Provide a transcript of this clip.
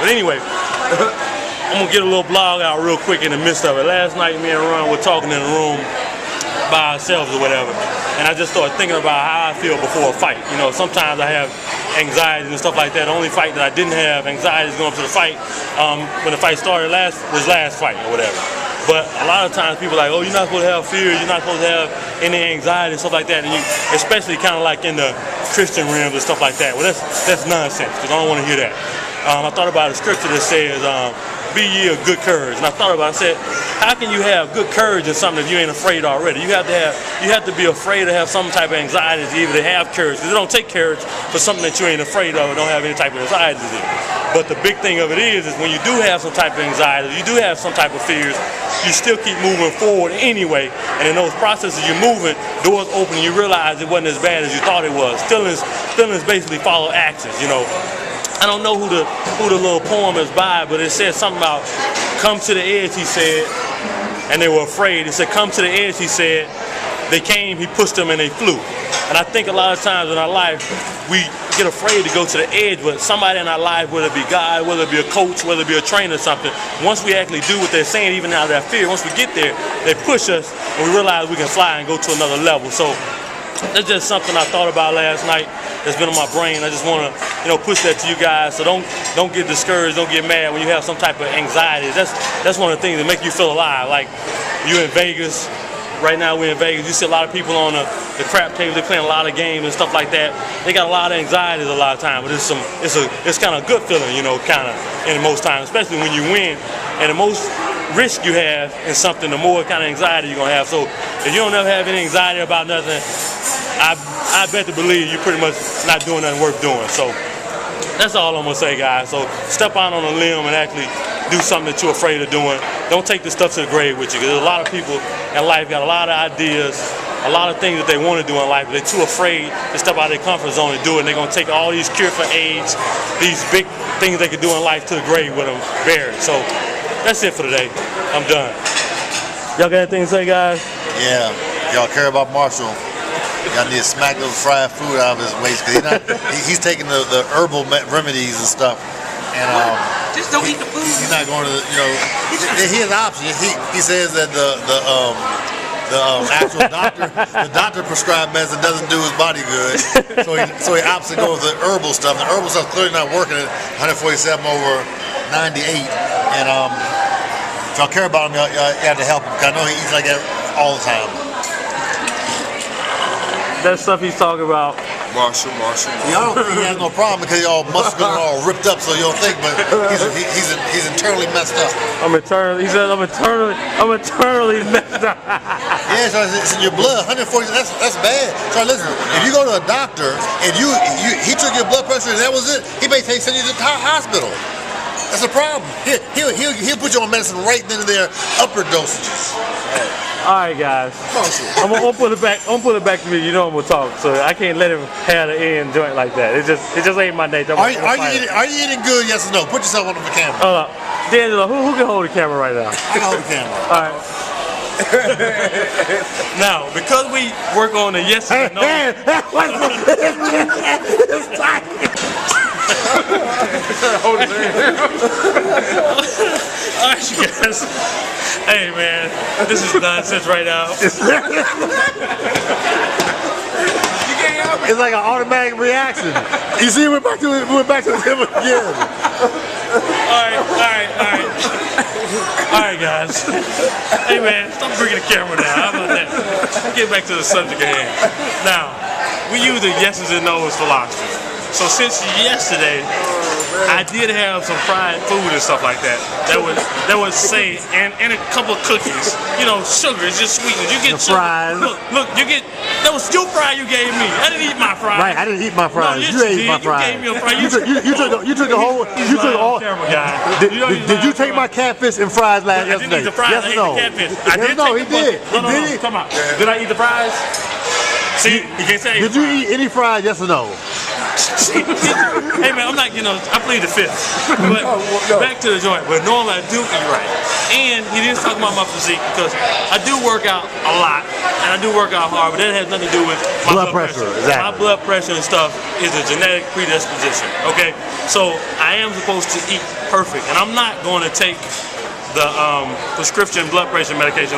But anyway, I'm gonna get a little blog out real quick in the midst of it. Last night, me and Ron were talking in the room by ourselves or whatever, and I just started thinking about how I feel before a fight. You know, sometimes I have anxiety and stuff like that. The only fight that I didn't have anxiety is going up to the fight when the fight started was last fight or whatever. But a lot of times people are like, oh, you're not supposed to have fear, you're not supposed to have any anxiety and stuff like that, and you, especially kind of like in the Christian realms and stuff like that. Well, that's nonsense, because I don't want to hear that. I thought about a scripture that says, be ye of good courage. And I thought about it, I said, how can you have good courage in something if you ain't afraid already? You have to be afraid to have some type of anxiety to even have courage. Because it don't take courage for something that you ain't afraid of or don't have any type of anxiety to do. But the big thing of it is when you do have some type of anxiety, you do have some type of fears, you still keep moving forward anyway. And in those processes you're moving, doors open and you realize it wasn't as bad as you thought it was. Feelings basically follow actions, you know. I don't know who the little poem is by, but it says something about come to the edge, he said, and they were afraid. It said come to the edge, he said. They came, he pushed them, and they flew. And I think a lot of times in our life, we get afraid to go to the edge, but somebody in our life, whether it be God, whether it be a coach, whether it be a trainer or something, once we actually do what they're saying, even out of that fear, once we get there, they push us, and we realize we can fly and go to another level. So that's just something I thought about last night that's been on my brain. I just want to, you know, push that to you guys. So don't get discouraged, don't get mad when you have some type of anxiety. That's one of the things that make you feel alive. Like you're in Vegas. Right now we're in Vegas. You see a lot of people on the crap tables. They're playing a lot of games and stuff like that. They got a lot of anxieties a lot of times, but it's kind of a good feeling, you know, kind of in most times, especially when you win. And the most risk you have in something, the more kind of anxiety you're gonna have. So if you don't ever have any anxiety about nothing, I bet to believe you're pretty much not doing nothing worth doing. So that's all I'm gonna say, guys. So step out on a limb and actually do something that you're afraid of doing. Don't take this stuff to the grave with you, because there's a lot of people in life got a lot of ideas, a lot of things that they want to do in life, but they're too afraid to step out of their comfort zone and do it. And they're gonna take all these cure for AIDS, these big things they could do in life to the grave with them buried. So that's it for today. I'm done. Y'all got anything to say, guys? Yeah, y'all care about Marshall. Y'all need to smack those fried food out of his waist, because he's taking the herbal remedies and stuff. And just don't eat the food. He's not going to, you know. He has an option. He says that the actual doctor prescribed medicine doesn't do his body good, so he opts to go with the herbal stuff. The herbal stuff's clearly not working at 147 over 98. And if y'all care about him, y'all have to help him, because I know he eats like that all the time. That stuff he's talking about. Marshall. Y'all don't think he has no problem because y'all muscular and all ripped up, so you don't think, but he's internally messed up. He said I'm eternally messed up. Yeah, so it's in your blood, 140, that's bad. So listen, if you go to a doctor and he took your blood pressure and that was it, he may send you to the hospital. That's a problem. He'll put you on medicine right then and there, upper dosages. All right, guys. I'm gonna put it back. I'm gonna put it back to me. You know I'm gonna talk, so I can't let him have the end joint like that. It just ain't my nature. Are you eating good? Yes or no? Put yourself on the camera. D'Angelo, who can hold the camera right now? I can hold the camera. All right. Now, because we work on the yes and no. Alright, you guys. Hey man, this is nonsense right now. It's like an automatic reaction. You see, we're back to him again. Alright guys. Hey man, stop bringing the camera down. How about that? Let's get back to the subject at hand. Now, we use the yeses and nos philosophy. So since yesterday, I did have some fried food and stuff like that. That would say, and a couple of cookies. You know, sugar is just sweetness. You get sugar. Fries. Look, you get. That was your fry you gave me. I didn't eat my fries. Right, I didn't eat my fries. No, you ate my fries. You gave me a fry. You took the whole. You took all. Did you take my catfish and fries yesterday? I didn't eat the fries. Yes or no? I ate the catfish. I did. No, he did. No, come on. Did I eat the fries? See, you can't say. Did you eat any fries? Yes or no? Hey man, I'm not, I plead the fifth. But back to the joint. But normally I do eat right. And he didn't talk about my physique because I do work out a lot and I do work out hard, but that has nothing to do with my blood pressure. Exactly. My blood pressure and stuff is a genetic predisposition. Okay, so I am supposed to eat perfect, and I'm not going to take the prescription blood pressure medication.